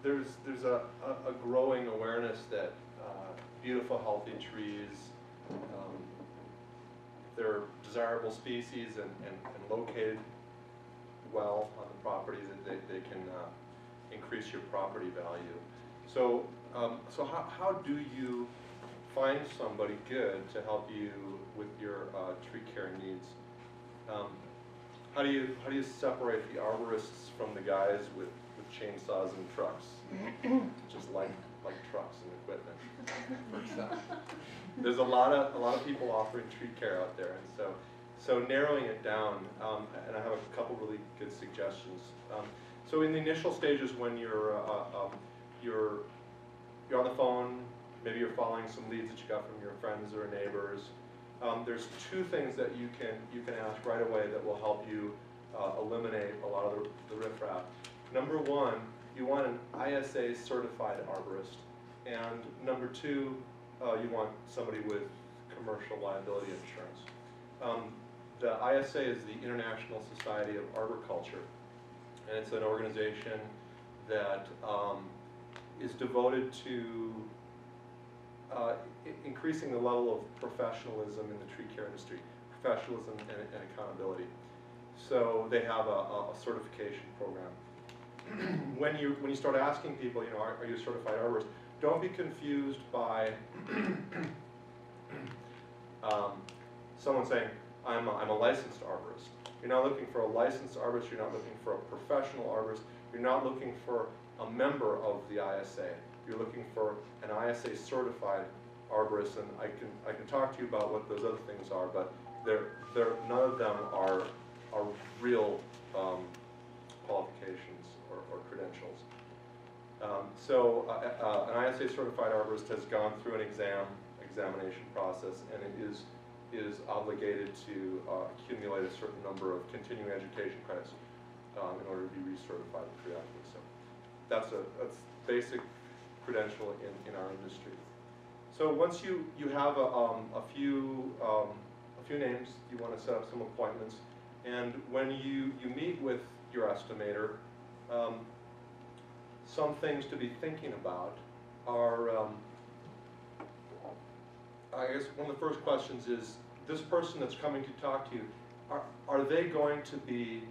there's a growing awareness that beautiful, healthy trees, they're desirable species and located well on the property, that they can increase your property value. So, so how do you find somebody good to help you with your tree care needs? How do you separate the arborists from the guys with chainsaws and trucks, just like trucks and equipment? There's a lot of people offering tree care out there, and so narrowing it down, and I have a couple really good suggestions. So in the initial stages, when you're on the phone, maybe you're following some leads that you got from your friends or neighbors, there's two things that you can ask right away that will help you eliminate a lot of the riffraff. Number one, you want an ISA certified arborist, and number two, you want somebody with commercial liability insurance. The ISA is the International Society of Arboriculture, and it's an organization that is devoted to increasing the level of professionalism in the tree care industry, professionalism and accountability. So they have a certification program. When you start asking people, are you a certified arborist? Don't be confused by someone saying, I'm a licensed arborist. You're not looking for a licensed arborist. You're not looking for a professional arborist. You're not looking for a member of the ISA. You're looking for an ISA certified arborist, and I can talk to you about what those other things are, but none of them are real qualifications or credentials. So an ISA certified arborist has gone through an examination process, and it is obligated to accumulate a certain number of continuing education credits in order to be recertified periodically. So that's basic credential in our industry. So once you have a few names, you want to set up some appointments, and when you meet with your estimator, some things to be thinking about are, I guess one of the first questions is, this person that's coming to talk to you, are they going to be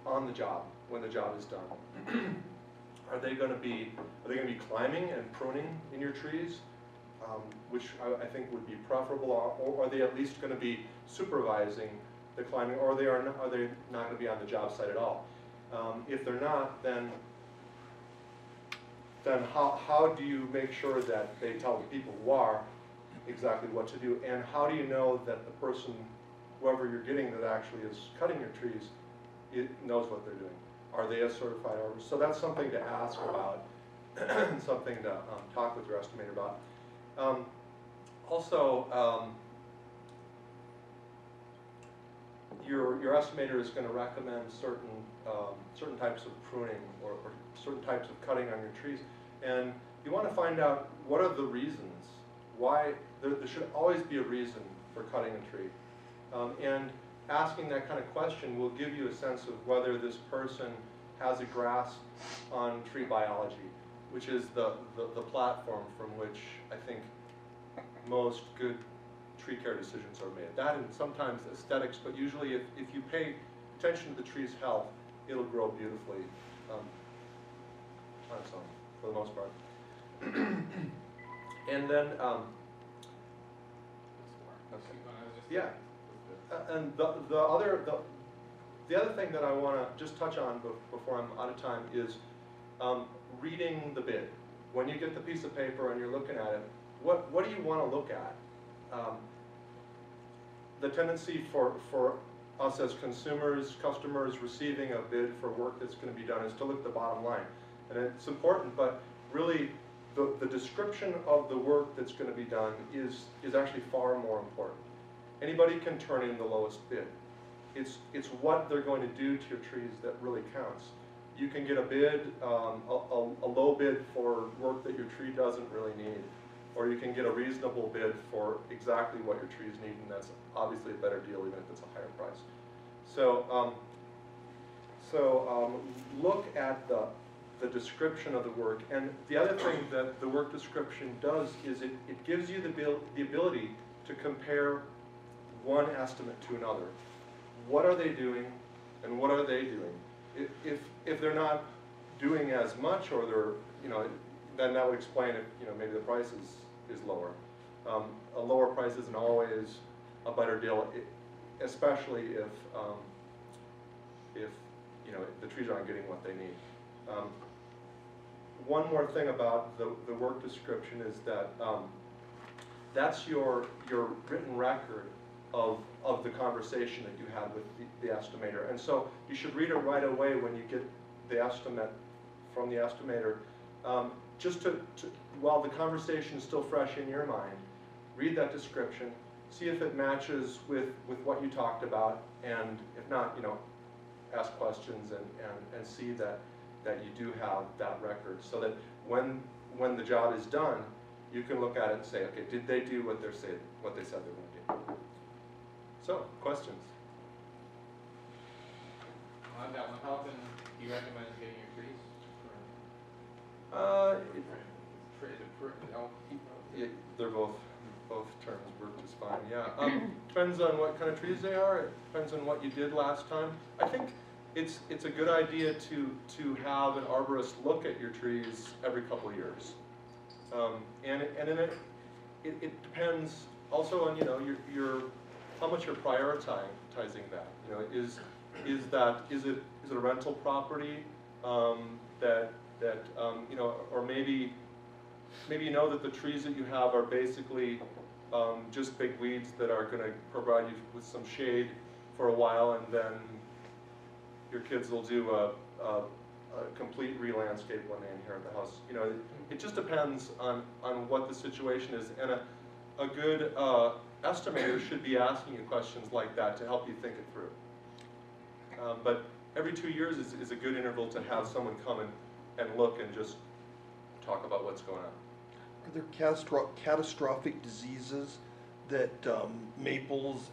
on the job when the job is done? Are they going to be climbing and pruning in your trees, which I think would be preferable, or are they at least going to be supervising the climbing, or are they not going to be on the job site at all? If they're not, then how do you make sure that they tell the people who are exactly what to do, and how do you know that the person, whoever you're getting that actually is cutting your trees, knows what they're doing? Are they a certified arborist? So that's something to ask about, something to talk with your estimator about. Also, your estimator is going to recommend certain types of pruning or certain types of cutting on your trees, and you want to find out what are the reasons why. There should always be a reason for cutting a tree, and asking that kind of question will give you a sense of whether this person has a grasp on tree biology, which is the platform from which I think most good tree care decisions are made. That and sometimes aesthetics, but usually if you pay attention to the tree's health, it'll grow beautifully on its own, for the most part. And then, yeah. And the other thing that I want to just touch on before I'm out of time is reading the bid. When you get the piece of paper and you're looking at it, what do you want to look at? The tendency for us as consumers, customers receiving a bid for work that's going to be done is to look at the bottom line. And it's important, but really the description of the work that's going to be done is actually far more important. Anybody can turn in the lowest bid. It's what they're going to do to your trees that really counts. You can get a bid, a low bid for work that your tree doesn't really need, or you can get a reasonable bid for exactly what your trees need, and that's obviously a better deal even if it's a higher price. So, look at the the description of the work. And the other thing that the work description does is it gives you the ability to compare one estimate to another. What are they doing and what are they doing? If they're not doing as much, or they're, you know, then that would explain if, you know, maybe the price is lower. A lower price isn't always a better deal, especially if you know, the trees aren't getting what they need. One more thing about the work description is that that's your written record of the conversation that you had with the estimator. And so you should read it right away when you get the estimate from the estimator. Just while the conversation is still fresh in your mind, read that description, see if it matches with what you talked about, and if not, you know, ask questions and see that you do have that record, so that when the job is done, you can look at it and say, okay, did they do what they said they were going to do? So, questions? On that one, how often do you recommend getting your trees? They're both terms work just fine. Yeah, depends on what kind of trees they are. It depends on what you did last time. I think it's a good idea to have an arborist look at your trees every couple of years, and in it depends also on, you know, your how much you're prioritizing that. You know, is it a rental property that you know, or maybe you know that the trees that you have are basically just big weeds that are going to provide you with some shade for a while, and then your kids will do a complete re-landscape when they inherit the house. You know, it just depends on what the situation is, and a good estimator should be asking you questions like that to help you think it through. But every 2 years is a good interval to have someone come and look and just talk about what's going on. Are there catastrophic diseases that maples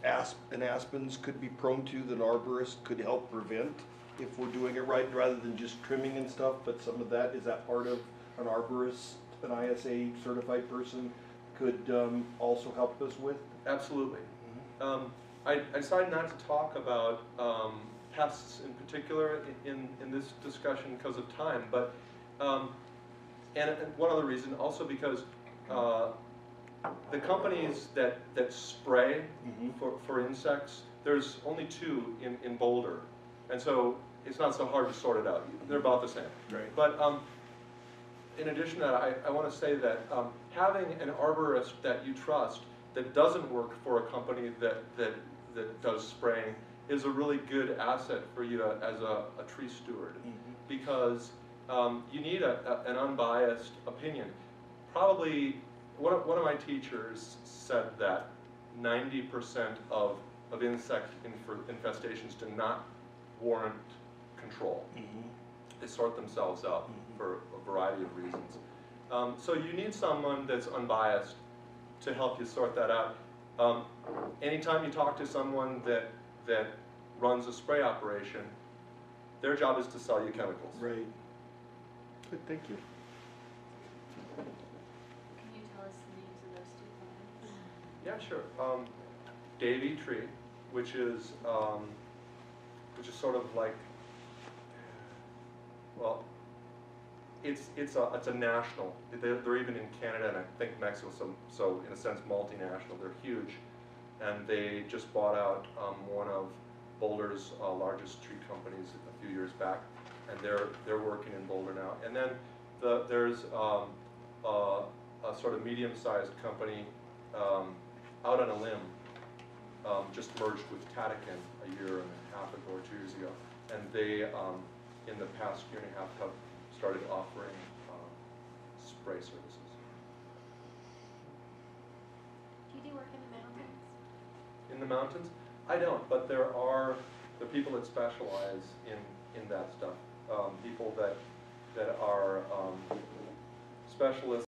and aspens could be prone to that an arborist could help prevent if we're doing it right, rather than just trimming and stuff? But some of that, is that part of an arborist, an ISA certified person could also help us with? Absolutely. I decided not to talk about pests in particular in this discussion because of time, but and one other reason also because the companies that spray for insects, there's only 2 in Boulder, and so it's not so hard to sort it out. They're about the same. Right. But in addition to that, I want to say that having an arborist that you trust that doesn't work for a company that does spraying is a really good asset for you as a tree steward, because you need an unbiased opinion. Probably one of my teachers said that 90% of insect infestations do not warrant control. They sort themselves out for a variety of reasons. So you need someone that's unbiased to help you sort that out. Anytime you talk to someone that runs a spray operation, their job is to sell you chemicals. Right. Good, thank you. Can you tell us the names of those 2 plants? Yeah, sure. Davy tree, which is sort of like, well, it's a national. They're even in Canada and I think Mexico, so in a sense multinational. They're huge, and they just bought out one of Boulder's largest tree companies a few years back, and they're working in Boulder now. And then there's a sort of medium-sized company out on a limb, just merged with Tatakin a year and a half ago or 2 years ago, and they in the past year and a half have started offering spray services. Do you do work in the mountains? In the mountains? I don't, but there are the people that specialize in that stuff. People that are specialists